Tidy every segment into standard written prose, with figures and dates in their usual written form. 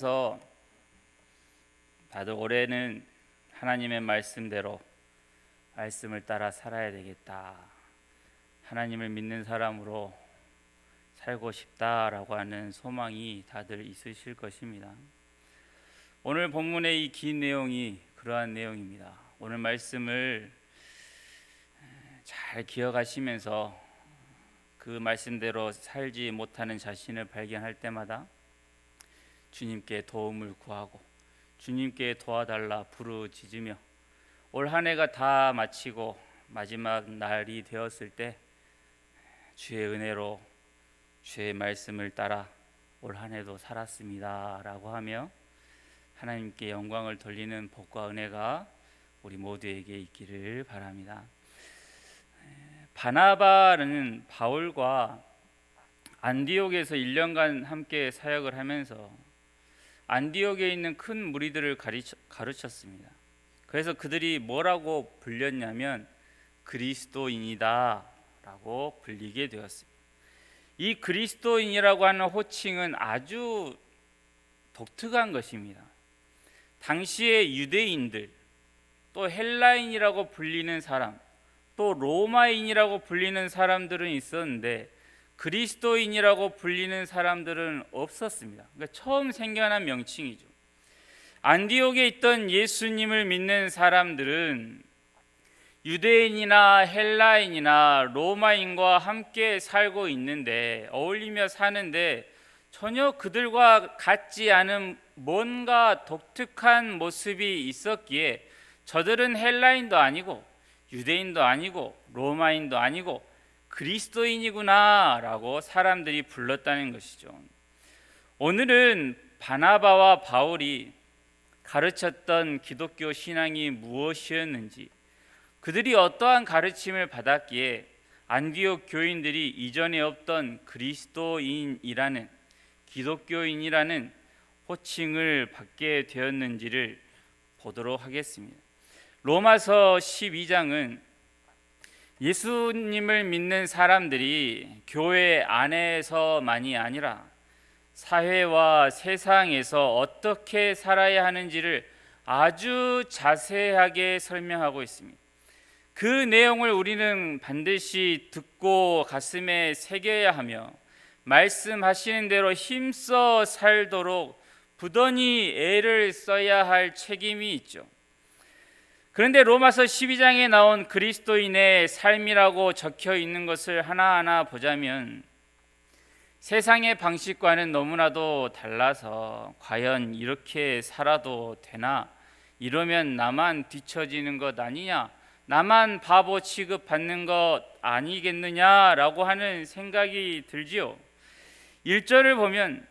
그래서 다들 올해는 하나님의 말씀대로 말씀을 따라 살아야 되겠다. 하나님을 믿는 사람으로 살고 싶다라고 하는 소망이 다들 있으실 것입니다. 오늘 본문의 이 긴 내용이 그러한 내용입니다. 오늘 말씀을 잘 기억하시면서 그 말씀대로 살지 못하는 자신을 발견할 때마다 주님께 도움을 구하고 주님께 도와달라 부르짖으며 올 한 해가 다 마치고 마지막 날이 되었을 때 주의 은혜로 주의 말씀을 따라 올 한 해도 살았습니다 라고 하며 하나님께 영광을 돌리는 복과 은혜가 우리 모두에게 있기를 바랍니다. 바나바는 바울과 안디옥에서 1년간 함께 사역을 하면서 안디옥에 있는 큰 무리들을 가르쳤습니다. 그래서 그들이 뭐라고 불렸냐면 그리스도인이다 라고 불리게 되었습니다. 이 그리스도인이라고 하는 호칭은 아주 독특한 것입니다. 당시의 유대인들, 또 헬라인이라고 불리는 사람, 또 로마인이라고 불리는 사람들은 있었는데 그리스도인이라고 불리는 사람들은 없었습니다. 그러니까 처음 생겨난 명칭이죠. 안디옥에 있던 예수님을 믿는 사람들은 유대인이나 헬라인이나 로마인과 함께 살고 있는데 어울리며 사는데 전혀 그들과 같지 않은 뭔가 독특한 모습이 있었기에 저들은 헬라인도 아니고 유대인도 아니고 로마인도 아니고 그리스도인이구나 라고 사람들이 불렀다는 것이죠. 오늘은 바나바와 바울이 가르쳤던 기독교 신앙이 무엇이었는지, 그들이 어떠한 가르침을 받았기에 안디옥 교인들이 이전에 없던 그리스도인이라는, 기독교인이라는 호칭을 받게 되었는지를 보도록 하겠습니다. 로마서 12장은 예수님을 믿는 사람들이 교회 안에서만이 아니라 사회와 세상에서 어떻게 살아야 하는지를 아주 자세하게 설명하고 있습니다. 그 내용을 우리는 반드시 듣고 가슴에 새겨야 하며 말씀하시는 대로 힘써 살도록 부단히 애를 써야 할 책임이 있죠. 그런데 로마서 12장에 나온 그리스도인의 삶이라고 적혀 있는 것을 하나하나 보자면 세상의 방식과는 너무나도 달라서 과연 이렇게 살아도 되나? 이러면 나만 뒤처지는 것 아니냐? 나만 바보 취급받는 것 아니겠느냐라고 하는 생각이 들지요. 1절을 보면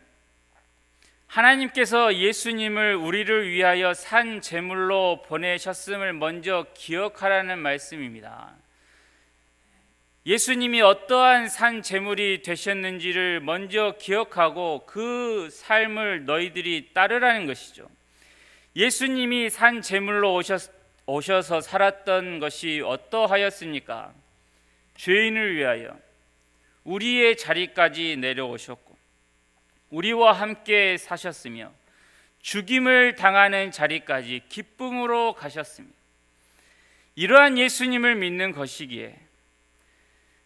하나님께서 예수님을 우리를 위하여 산 제물로 보내셨음을 먼저 기억하라는 말씀입니다. 예수님이 어떠한 산 제물이 되셨는지를 먼저 기억하고 그 삶을 너희들이 따르라는 것이죠. 예수님이 산 제물로 오셔서 살았던 것이 어떠하였습니까? 죄인을 위하여 우리의 자리까지 내려오셨고 우리와 함께 사셨으며 죽임을 당하는 자리까지 기쁨으로 가셨습니다. 이러한 예수님을 믿는 것이기에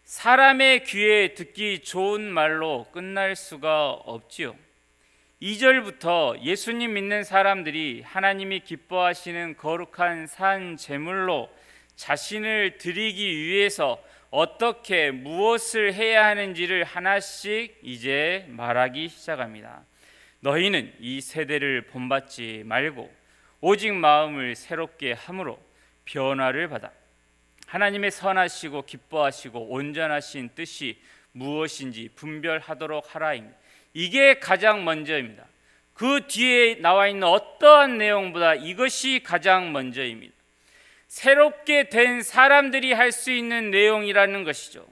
사람의 귀에 듣기 좋은 말로 끝날 수가 없지요. 2절부터 예수님 믿는 사람들이 하나님이 기뻐하시는 거룩한 산 제물로 자신을 드리기 위해서 어떻게 무엇을 해야 하는지를 하나씩 이제 말하기 시작합니다. 너희는 이 세대를 본받지 말고 오직 마음을 새롭게 함으로 변화를 받아 하나님의 선하시고 기뻐하시고 온전하신 뜻이 무엇인지 분별하도록 하라입니다. 이게 가장 먼저입니다. 그 뒤에 나와 있는 어떠한 내용보다 이것이 가장 먼저입니다. 새롭게 된 사람들이 할 수 있는 내용이라는 것이죠.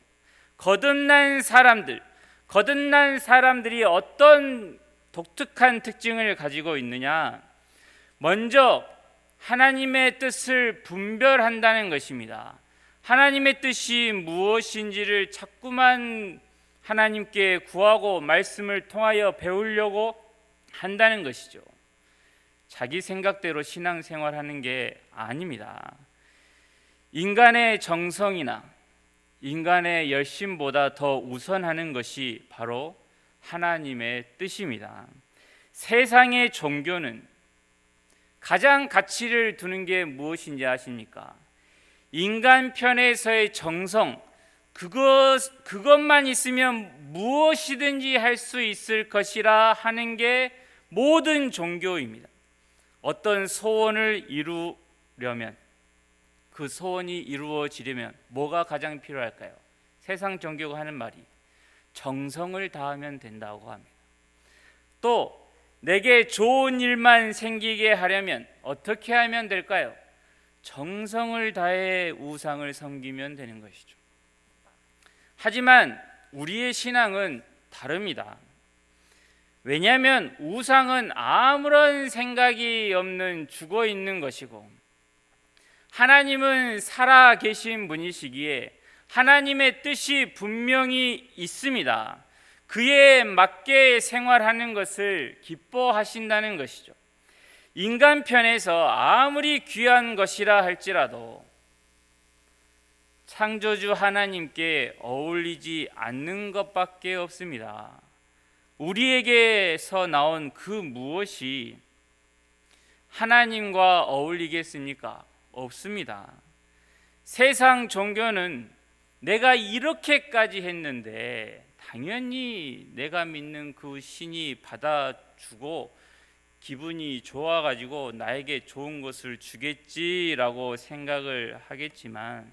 거듭난 사람들이 어떤 독특한 특징을 가지고 있느냐? 먼저 하나님의 뜻을 분별한다는 것입니다. 하나님의 뜻이 무엇인지를 자꾸만 하나님께 구하고 말씀을 통하여 배우려고 한다는 것이죠. 자기 생각대로 신앙생활하는 게 아닙니다. 인간의 정성이나 인간의 열심보다 더 우선하는 것이 바로 하나님의 뜻입니다. 세상의 종교는 가장 가치를 두는 게 무엇인지 아십니까? 인간 편에서의 정성, 그것만 있으면 무엇이든지 할 수 있을 것이라 하는 게 모든 종교입니다. 어떤 소원을 이루려면, 그 소원이 이루어지려면 뭐가 가장 필요할까요? 세상 종교가 하는 말이 정성을 다하면 된다고 합니다. 또 내게 좋은 일만 생기게 하려면 어떻게 하면 될까요? 정성을 다해 우상을 섬기면 되는 것이죠. 하지만 우리의 신앙은 다릅니다. 왜냐하면 우상은 아무런 생각이 없는 죽어 있는 것이고, 하나님은 살아 계신 분이시기에 하나님의 뜻이 분명히 있습니다. 그에 맞게 생활하는 것을 기뻐하신다는 것이죠. 인간 편에서 아무리 귀한 것이라 할지라도 창조주 하나님께 어울리지 않는 것밖에 없습니다. 우리에게서 나온 그 무엇이 하나님과 어울리겠습니까? 없습니다. 세상 종교는 내가 이렇게까지 했는데 당연히 내가 믿는 그 신이 받아주고 기분이 좋아가지고 나에게 좋은 것을 주겠지라고 생각을 하겠지만,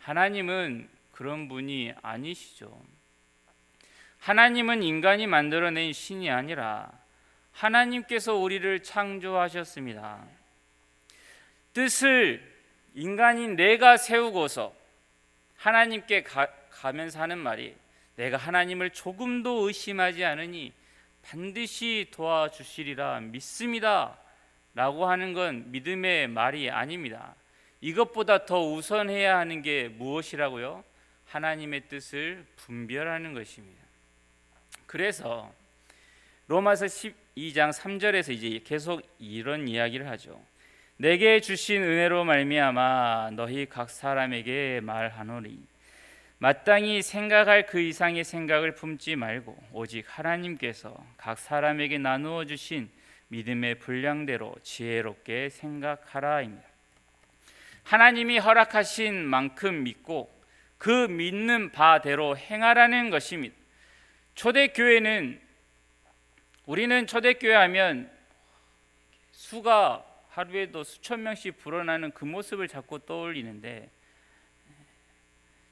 하나님은 그런 분이 아니시죠. 하나님은 인간이 만들어낸 신이 아니라 하나님께서 우리를 창조하셨습니다. 뜻을 인간인 내가 세우고서 하나님께 가면서 하는 말이, 내가 하나님을 조금도 의심하지 않으니 반드시 도와주시리라 믿습니다 라고 하는 건 믿음의 말이 아닙니다. 이것보다 더 우선해야 하는 게 무엇이라고요? 하나님의 뜻을 분별하는 것입니다. 그래서 로마서 12장 3절에서 이제 계속 이런 이야기를 하죠. 내게 주신 은혜로 말미암아 너희 각 사람에게 말하노니 마땅히 생각할 그 이상의 생각을 품지 말고 오직 하나님께서 각 사람에게 나누어 주신 믿음의 분량대로 지혜롭게 생각하라입니다. 하나님이 허락하신 만큼 믿고 그 믿는 바대로 행하라는 것입니다. 우리는 초대교회 하면 수가 하루에도 수천 명씩 불어나는 그 모습을 자꾸 떠올리는데,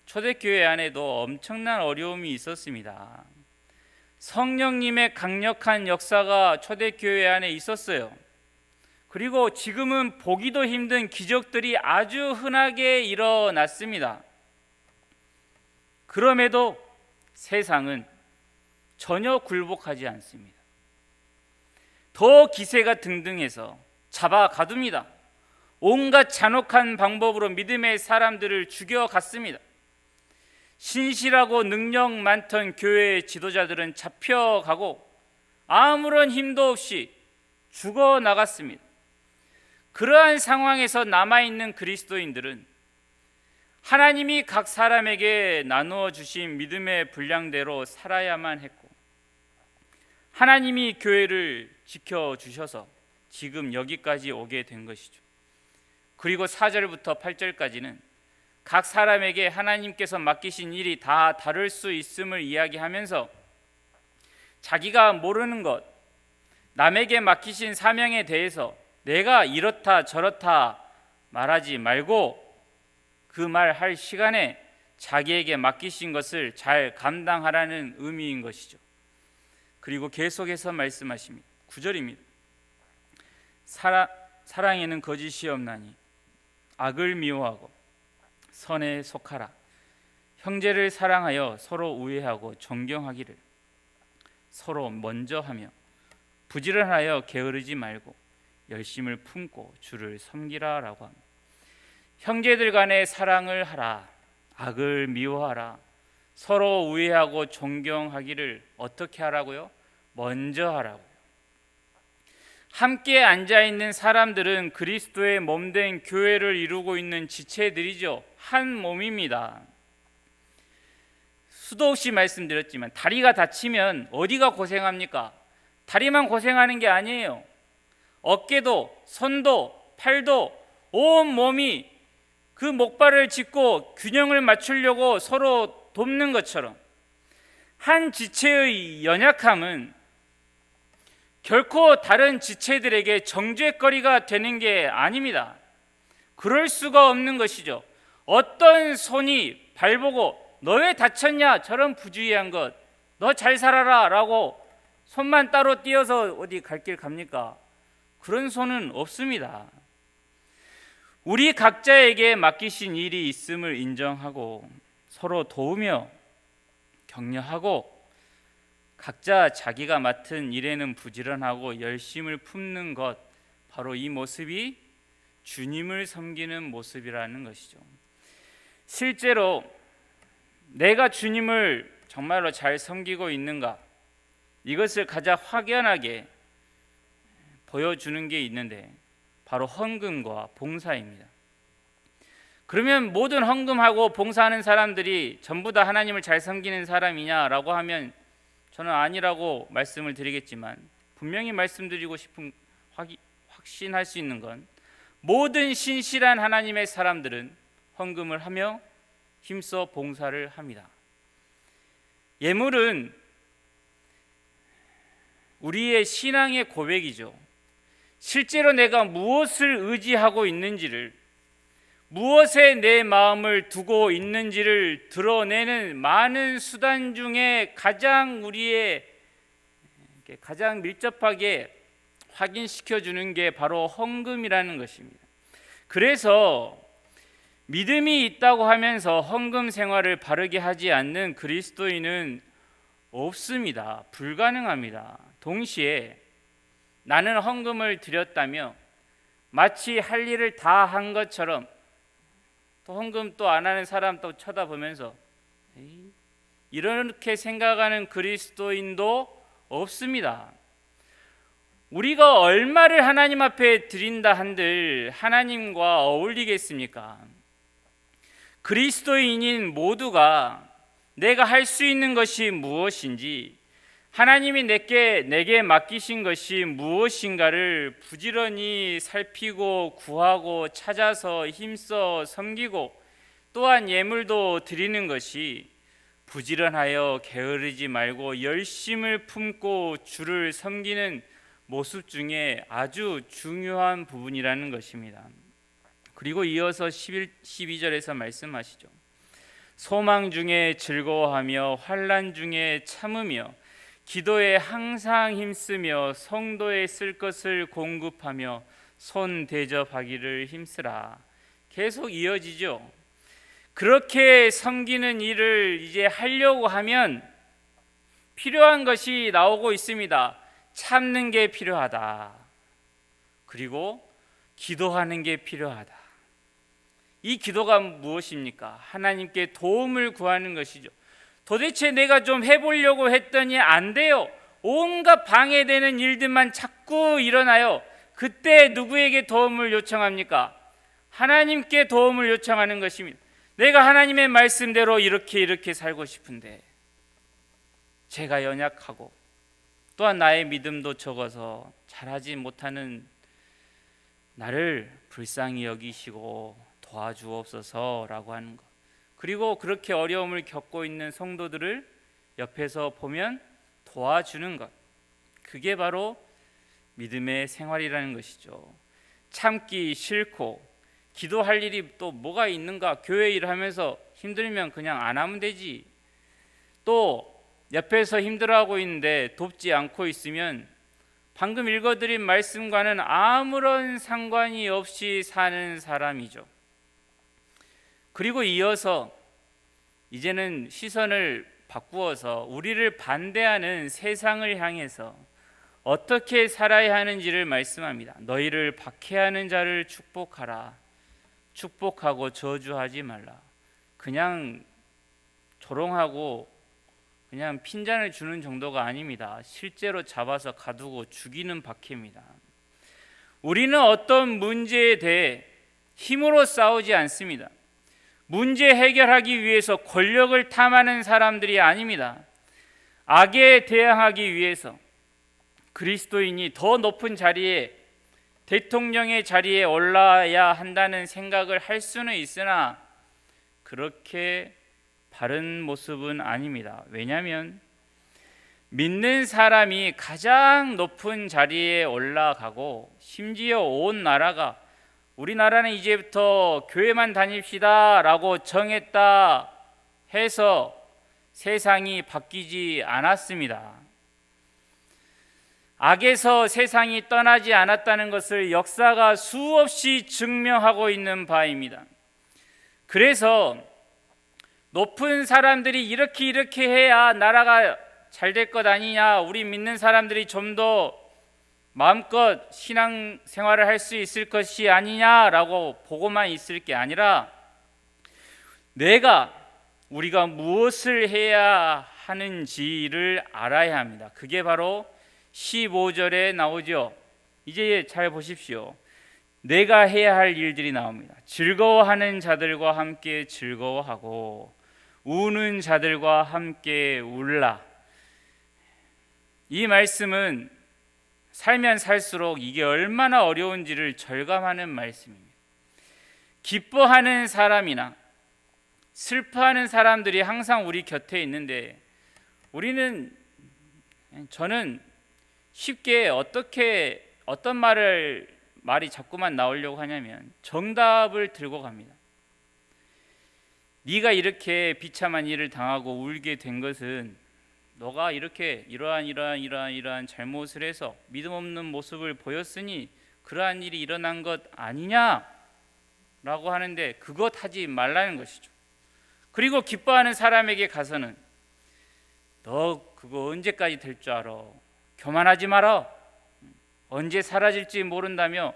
초대교회 안에도 엄청난 어려움이 있었습니다. 성령님의 강력한 역사가 초대교회 안에 있었어요. 그리고 지금은 보기도 힘든 기적들이 아주 흔하게 일어났습니다. 그럼에도 세상은 전혀 굴복하지 않습니다. 더 기세가 등등해서 잡아가둡니다. 온갖 잔혹한 방법으로 믿음의 사람들을 죽여갔습니다. 신실하고 능력 많던 교회의 지도자들은 잡혀가고 아무런 힘도 없이 죽어나갔습니다. 그러한 상황에서 남아있는 그리스도인들은 하나님이 각 사람에게 나누어 주신 믿음의 분량대로 살아야만 했고, 하나님이 교회를 지켜주셔서 지금 여기까지 오게 된 것이죠. 그리고 4절부터 8절까지는 각 사람에게 하나님께서 맡기신 일이 다 다를 수 있음을 이야기하면서 자기가 모르는 것, 남에게 맡기신 사명에 대해서 내가 이렇다 저렇다 말하지 말고 그 말할 시간에 자기에게 맡기신 것을 잘 감당하라는 의미인 것이죠. 그리고 계속해서 말씀하십니다. 9절입니다. 사랑에는 거짓이 없나니 악을 미워하고 선에 속하라. 형제를 사랑하여 서로 우애하고 존경하기를 서로 먼저 하며 부지런하여 게으르지 말고 열심을 품고 주를 섬기라 라고 합니다. 형제들 간에 사랑을 하라, 악을 미워하라, 서로 우애하고 존경하기를 어떻게 하라고요? 먼저 하라고요. 함께 앉아 있는 사람들은 그리스도의 몸된 교회를 이루고 있는 지체들이죠. 한 몸입니다. 수도 없이 말씀드렸지만 다리가 다치면 어디가 고생합니까? 다리만 고생하는 게 아니에요. 어깨도, 손도, 팔도, 온 몸이 그 목발을 짚고 균형을 맞추려고 서로 돕는 것처럼 한 지체의 연약함은 결코 다른 지체들에게 정죄거리가 되는 게 아닙니다. 그럴 수가 없는 것이죠. 어떤 손이 발보고 너 왜 다쳤냐? 저런 부주의한 것, 너 잘 살아라 라고 손만 따로 띄어서 어디 갈 길 갑니까? 그런 손은 없습니다. 우리 각자에게 맡기신 일이 있음을 인정하고 서로 도우며 격려하고 각자 자기가 맡은 일에는 부지런하고 열심을 품는 것, 바로 이 모습이 주님을 섬기는 모습이라는 것이죠. 실제로 내가 주님을 정말로 잘 섬기고 있는가, 이것을 가장 확연하게 보여주는 게 있는데 바로 헌금과 봉사입니다. 그러면 모든 헌금하고 봉사하는 사람들이 전부 다 하나님을 잘 섬기는 사람이냐라고 하면 저는 아니라고 말씀을 드리겠지만, 분명히 말씀드리고 싶은, 확신할 수 있는 건 모든 신실한 하나님의 사람들은 헌금을 하며 힘써 봉사를 합니다. 예물은 우리의 신앙의 고백이죠. 실제로 내가 무엇을 의지하고 있는지를, 무엇에 내 마음을 두고 있는지를 드러내는 많은 수단 중에 가장 우리의 가장 밀접하게 확인시켜 주는 게 바로 헌금이라는 것입니다. 그래서 믿음이 있다고 하면서 헌금 생활을 바르게 하지 않는 그리스도인은 없습니다. 불가능합니다. 동시에 나는 헌금을 드렸다며 마치 할 일을 다 한 것처럼 또 헌금 또 안 하는 사람 또 쳐다보면서 이렇게 생각하는 그리스도인도 없습니다. 우리가 얼마를 하나님 앞에 드린다 한들 하나님과 어울리겠습니까? 그리스도인인 모두가 내가 할 수 있는 것이 무엇인지, 하나님이 내게 맡기신 것이 무엇인가를 부지런히 살피고 구하고 찾아서 힘써 섬기고 또한 예물도 드리는 것이 부지런하여 게으르지 말고 열심을 품고 주를 섬기는 모습 중에 아주 중요한 부분이라는 것입니다. 그리고 이어서 12절에서 말씀하시죠. 소망 중에 즐거워하며 환난 중에 참으며 기도에 항상 힘쓰며 성도에 쓸 것을 공급하며 손 대접하기를 힘쓰라. 계속 이어지죠. 그렇게 섬기는 일을 이제 하려고 하면 필요한 것이 나오고 있습니다. 참는 게 필요하다. 그리고 기도하는 게 필요하다. 이 기도가 무엇입니까? 하나님께 도움을 구하는 것이죠. 도대체 내가 좀 해보려고 했더니 안 돼요. 온갖 방해되는 일들만 자꾸 일어나요. 그때 누구에게 도움을 요청합니까? 하나님께 도움을 요청하는 것입니다. 내가 하나님의 말씀대로 이렇게 살고 싶은데 제가 연약하고 또한 나의 믿음도 적어서 잘하지 못하는 나를 불쌍히 여기시고 도와주옵소서라고 하는 것. 그리고 그렇게 어려움을 겪고 있는 성도들을 옆에서 보면 도와주는 것. 그게 바로 믿음의 생활이라는 것이죠. 참기 싫고 기도할 일이 또 뭐가 있는가? 교회 일 하면서 힘들면 그냥 안 하면 되지. 또 옆에서 힘들어하고 있는데 돕지 않고 있으면 방금 읽어드린 말씀과는 아무런 상관이 없이 사는 사람이죠. 그리고 이어서 이제는 시선을 바꾸어서 우리를 반대하는 세상을 향해서 어떻게 살아야 하는지를 말씀합니다. 너희를 박해하는 자를 축복하라. 축복하고 저주하지 말라. 그냥 조롱하고 그냥 핀잔을 주는 정도가 아닙니다. 실제로 잡아서 가두고 죽이는 박해입니다. 우리는 어떤 문제에 대해 힘으로 싸우지 않습니다. 문제 해결하기 위해서 권력을 탐하는 사람들이 아닙니다. 악에 대항하기 위해서 그리스도인이 더 높은 자리에, 대통령의 자리에 올라야 한다는 생각을 할 수는 있으나 그렇게 바른 모습은 아닙니다. 왜냐하면 믿는 사람이 가장 높은 자리에 올라가고, 심지어 온 나라가 우리나라는 이제부터 교회만 다닙시다 라고 정했다 해서 세상이 바뀌지 않았습니다. 악에서 세상이 떠나지 않았다는 것을 역사가 수없이 증명하고 있는 바입니다. 그래서 높은 사람들이 이렇게 해야 나라가 잘 될 것 아니냐, 우리 믿는 사람들이 좀 더 마음껏 신앙생활을 할 수 있을 것이 아니냐라고 보고만 있을 게 아니라, 우리가 무엇을 해야 하는지를 알아야 합니다. 그게 바로 15절에 나오죠. 이제 잘 보십시오. 내가 해야 할 일들이 나옵니다. 즐거워하는 자들과 함께 즐거워하고 우는 자들과 함께 울라. 이 말씀은 살면 살수록 이게 얼마나 어려운지를 절감하는 말씀입니다. 기뻐하는 사람이나 슬퍼하는 사람들이 항상 우리 곁에 있는데, 저는 쉽게 어떤 말이 자꾸만 나오려고 하냐면 정답을 들고 갑니다. 네가 이렇게 비참한 일을 당하고 울게 된 것은 너가 이렇게 이러한 잘못을 해서 믿음 없는 모습을 보였으니 그러한 일이 일어난 것 아니냐라고 하는데, 그것 하지 말라는 것이죠. 그리고 기뻐하는 사람에게 가서는 너 그거 언제까지 될 줄 알아? 교만하지 마라. 언제 사라질지 모른다며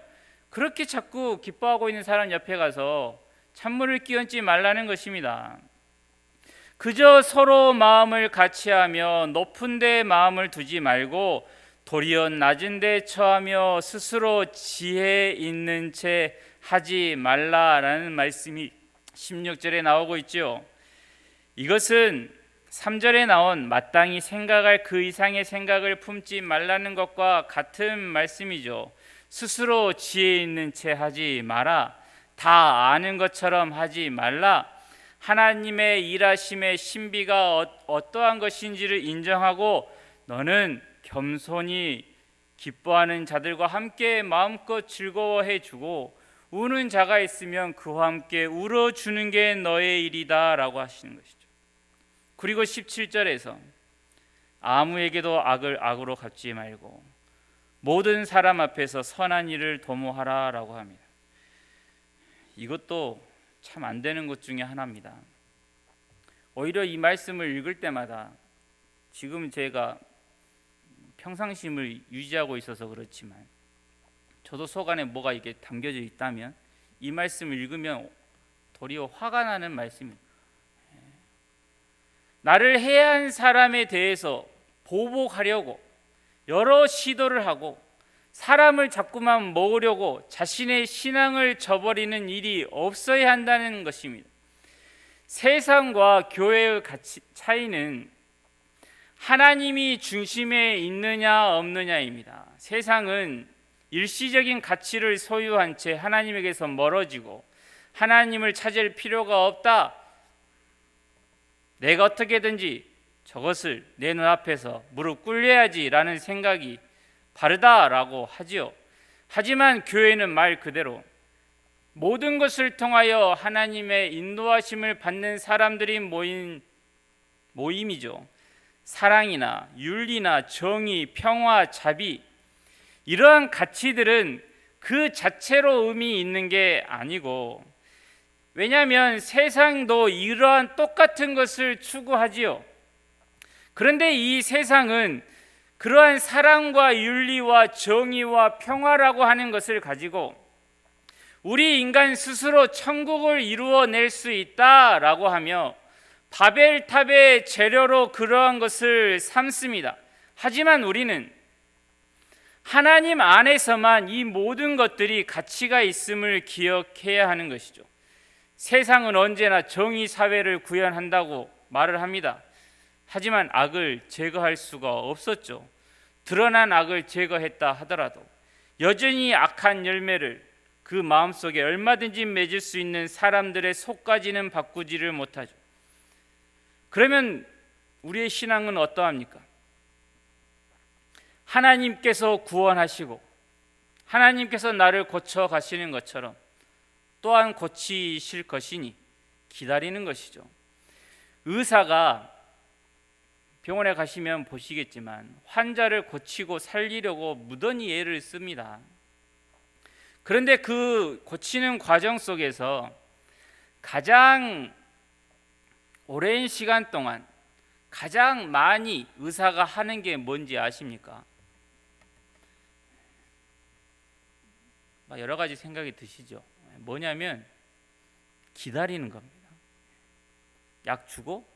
그렇게 자꾸 기뻐하고 있는 사람 옆에 가서 찬물을 끼얹지 말라는 것입니다. 그저 서로 마음을 같이하며 높은 데 마음을 두지 말고 도리어 낮은 데 처하며 스스로 지혜 있는 채 하지 말라라는 말씀이 16절에 나오고 있죠. 이것은 3절에 나온 마땅히 생각할 그 이상의 생각을 품지 말라는 것과 같은 말씀이죠. 스스로 지혜 있는 채 하지 마라. 다 아는 것처럼 하지 말라. 하나님의 일하심의 신비가 어떠한 것인지를 인정하고 너는 겸손히 기뻐하는 자들과 함께 마음껏 즐거워해 주고 우는 자가 있으면 그와 함께 울어주는 게 너의 일이다 라고 하시는 것이죠. 그리고 17절에서 아무에게도 악을 악으로 갚지 말고 모든 사람 앞에서 선한 일을 도모하라 라고 합니다. 이것도 참 안 되는 것 중에 하나입니다. 오히려 이 말씀을 읽을 때마다, 지금 제가 평상심을 유지하고 있어서 그렇지만 저도 속 안에 뭐가 이게 담겨져 있다면 이 말씀을 읽으면 도리어 화가 나는 말씀입니다. 나를 해한 사람에 대해서 보복하려고 여러 시도를 하고 사람을 자꾸만 먹으려고 자신의 신앙을 저버리는 일이 없어야 한다는 것입니다. 세상과 교회의 차이는 하나님이 중심에 있느냐 없느냐입니다. 세상은 일시적인 가치를 소유한 채 하나님에게서 멀어지고 하나님을 찾을 필요가 없다. 내가 어떻게든지 저것을 내 눈앞에서 무릎 꿇려야지 라는 생각이 바르다라고 하지요. 하지만 교회는 말 그대로 모든 것을 통하여 하나님의 인도하심을 받는 사람들이 모인 모임이죠. 사랑이나 윤리나 정의, 평화, 자비, 이러한 가치들은 그 자체로 의미 있는 게 아니고, 왜냐하면 세상도 이러한 똑같은 것을 추구하지요. 그런데 이 세상은 그러한 사랑과 윤리와 정의와 평화라고 하는 것을 가지고 우리 인간 스스로 천국을 이루어낼 수 있다라고 하며 바벨탑의 재료로 그러한 것을 삼습니다. 하지만 우리는 하나님 안에서만 이 모든 것들이 가치가 있음을 기억해야 하는 것이죠. 세상은 언제나 정의 사회를 구현한다고 말을 합니다. 하지만 악을 제거할 수가 없었죠. 드러난 악을 제거했다 하더라도 여전히 악한 열매를 그 마음속에 얼마든지 맺을 수 있는 사람들의 속까지는 바꾸지를 못하죠. 그러면 우리의 신앙은 어떠합니까? 하나님께서 구원하시고 하나님께서 나를 고쳐 가시는 것처럼 또한 고치실 것이니 기다리는 것이죠. 의사가 병원에 가시면 보시겠지만 환자를 고치고 살리려고 무던히 애를 씁니다. 그런데 그 고치는 과정 속에서 가장 오랜 시간 동안 가장 많이 의사가 하는 게 뭔지 아십니까? 여러 가지 생각이 드시죠. 뭐냐면 기다리는 겁니다. 약 주고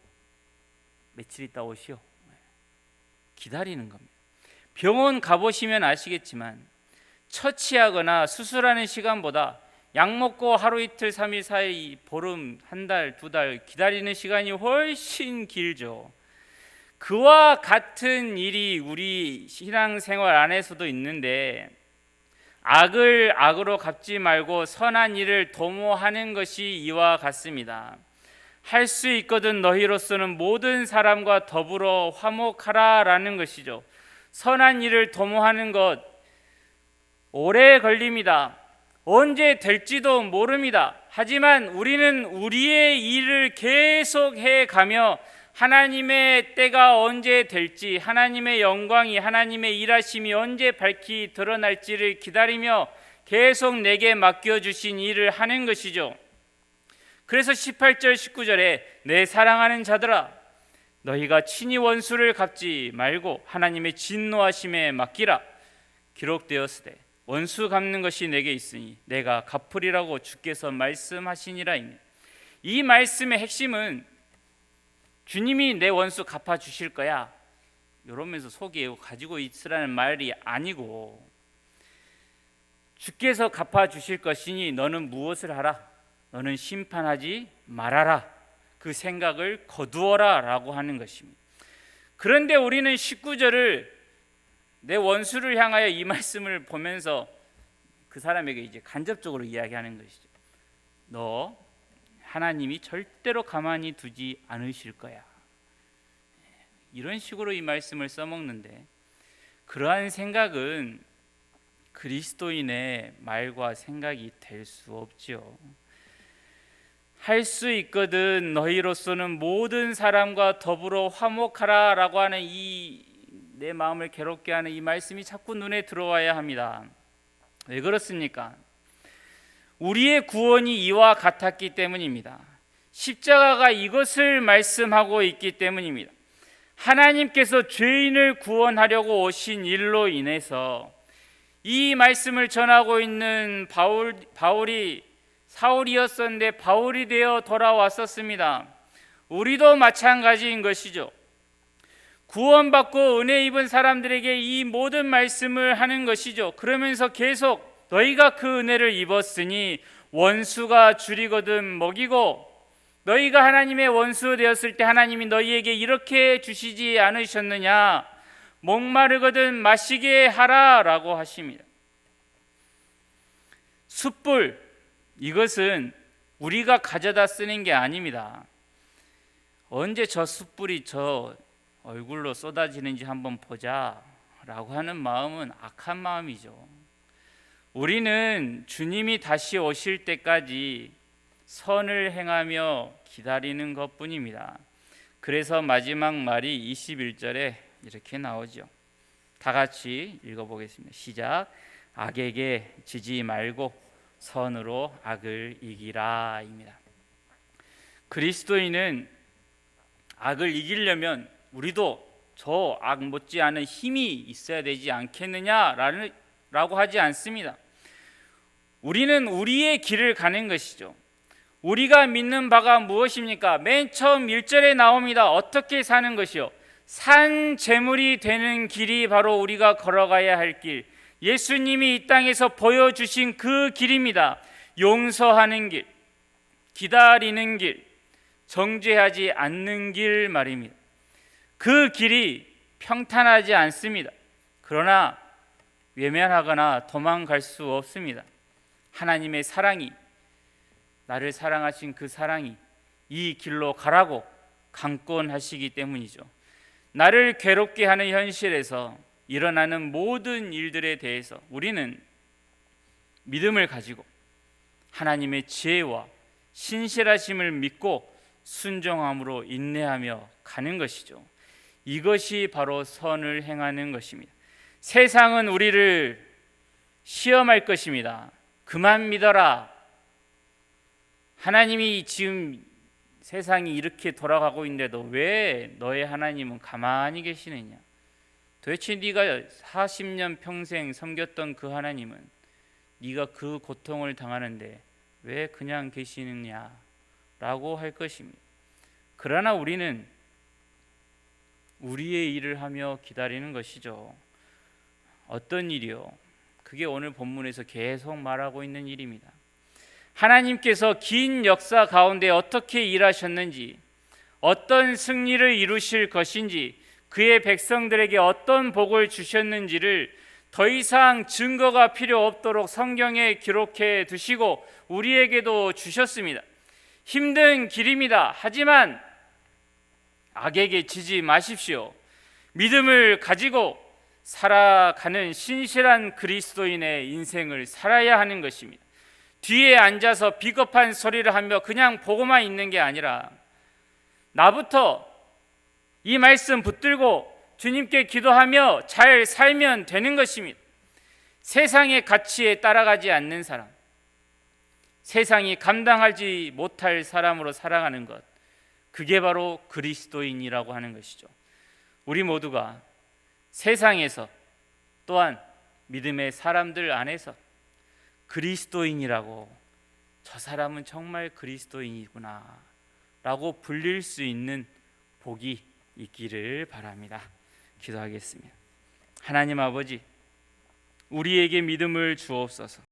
며칠 있다 오시오. 기다리는 겁니다. 병원 가보시면 아시겠지만 처치하거나 수술하는 시간보다 약 먹고 하루 이틀 3일 사이 보름 한 달 두 달 기다리는 시간이 훨씬 길죠. 그와 같은 일이 우리 신앙생활 안에서도 있는데 악을 악으로 갚지 말고 선한 일을 도모하는 것이 이와 같습니다. 할 수 있거든 너희로서는 모든 사람과 더불어 화목하라라는 것이죠. 선한 일을 도모하는 것 오래 걸립니다. 언제 될지도 모릅니다. 하지만 우리는 우리의 일을 계속 해가며 하나님의 때가 언제 될지, 하나님의 영광이, 하나님의 일하심이 언제 밝히 드러날지를 기다리며 계속 내게 맡겨주신 일을 하는 것이죠. 그래서 18절 19절에 내 사랑하는 자들아 너희가 친히 원수를 갚지 말고 하나님의 진노하심에 맡기라. 기록되었으되 원수 갚는 것이 내게 있으니 내가 갚으리라고 주께서 말씀하시니라입니다. 이 말씀의 핵심은 주님이 내 원수 갚아주실 거야 이러면서 속에 가지고 있으라는 말이 아니고 주께서 갚아주실 것이니 너는 무엇을 하라? 너는 심판하지 말아라. 그 생각을 거두어라 라고 하는 것입니다. 그런데 우리는 19절을 내 원수를 향하여 이 말씀을 보면서 그 사람에게 이제 간접적으로 이야기하는 것이죠. 너 하나님이 절대로 가만히 두지 않으실 거야. 이런 식으로 이 말씀을 써먹는데 그러한 생각은 그리스도인의 말과 생각이 될 수 없지요. 할 수 있거든 너희로서는 모든 사람과 더불어 화목하라 라고 하는 이 내 마음을 괴롭게 하는 이 말씀이 자꾸 눈에 들어와야 합니다. 왜 그렇습니까? 우리의 구원이 이와 같았기 때문입니다. 십자가가 이것을 말씀하고 있기 때문입니다. 하나님께서 죄인을 구원하려고 오신 일로 인해서 이 말씀을 전하고 있는 바울이 사울이었었는데 바울이 되어 돌아왔었습니다. 우리도 마찬가지인 것이죠. 구원받고 은혜 입은 사람들에게 이 모든 말씀을 하는 것이죠. 그러면서 계속 너희가 그 은혜를 입었으니 원수가 줄이거든 먹이고 너희가 하나님의 원수 되었을 때 하나님이 너희에게 이렇게 주시지 않으셨느냐 목마르거든 마시게 하라 라고 하십니다. 숯불 이것은 우리가 가져다 쓰는 게 아닙니다. 언제 저 숯불이 저 얼굴로 쏟아지는지 한번 보자 라고 하는 마음은 악한 마음이죠. 우리는 주님이 다시 오실 때까지 선을 행하며 기다리는 것뿐입니다. 그래서 마지막 말이 21절에 이렇게 나오죠. 다 같이 읽어보겠습니다. 시작. 악에게 지지 말고 선으로 악을 이기라 입니다. 그리스도인은 악을 이기려면 우리도 저 악 못지않은 힘이 있어야 되지 않겠느냐라고 하지 않습니다. 우리는 우리의 길을 가는 것이죠. 우리가 믿는 바가 무엇입니까? 맨 처음 1절에 나옵니다. 어떻게 사는 것이요? 산 제물이 되는 길이 바로 우리가 걸어가야 할 길, 예수님이 이 땅에서 보여주신 그 길입니다. 용서하는 길, 기다리는 길, 정죄하지 않는 길 말입니다. 그 길이 평탄하지 않습니다. 그러나 외면하거나 도망갈 수 없습니다. 하나님의 사랑이, 나를 사랑하신 그 사랑이 이 길로 가라고 강권하시기 때문이죠. 나를 괴롭게 하는 현실에서 일어나는 모든 일들에 대해서 우리는 믿음을 가지고 하나님의 지혜와 신실하심을 믿고 순종함으로 인내하며 가는 것이죠. 이것이 바로 선을 행하는 것입니다. 세상은 우리를 시험할 것입니다. 그만 믿어라. 하나님이 지금 세상이 이렇게 돌아가고 있는데도 왜 너의 하나님은 가만히 계시느냐? 도대체 네가 40년 평생 섬겼던 그 하나님은 네가 그 고통을 당하는데 왜 그냥 계시느냐? 라고 할 것입니다. 그러나 우리는 우리의 일을 하며 기다리는 것이죠. 어떤 일이요? 그게 오늘 본문에서 계속 말하고 있는 일입니다. 하나님께서 긴 역사 가운데 어떻게 일하셨는지, 어떤 승리를 이루실 것인지, 그의 백성들에게 어떤 복을 주셨는지를 더 이상 증거가 필요 없도록 성경에 기록해 두시고 우리에게도 주셨습니다. 힘든 길입니다. 하지만 악에게 지지 마십시오. 믿음을 가지고 살아가는 신실한 그리스도인의 인생을 살아야 하는 것입니다. 뒤에 앉아서 비겁한 소리를 하며 그냥 보고만 있는 게 아니라 나부터 이 말씀 붙들고 주님께 기도하며 잘 살면 되는 것입니다. 세상의 가치에 따라가지 않는 사람, 세상이 감당하지 못할 사람으로 살아가는 것, 그게 바로 그리스도인이라고 하는 것이죠. 우리 모두가 세상에서 또한 믿음의 사람들 안에서 그리스도인이라고, 저 사람은 정말 그리스도인이구나 라고 불릴 수 있는 복이 있기를 바랍니다. 기도하겠습니다. 하나님 아버지, 우리에게 믿음을 주옵소서.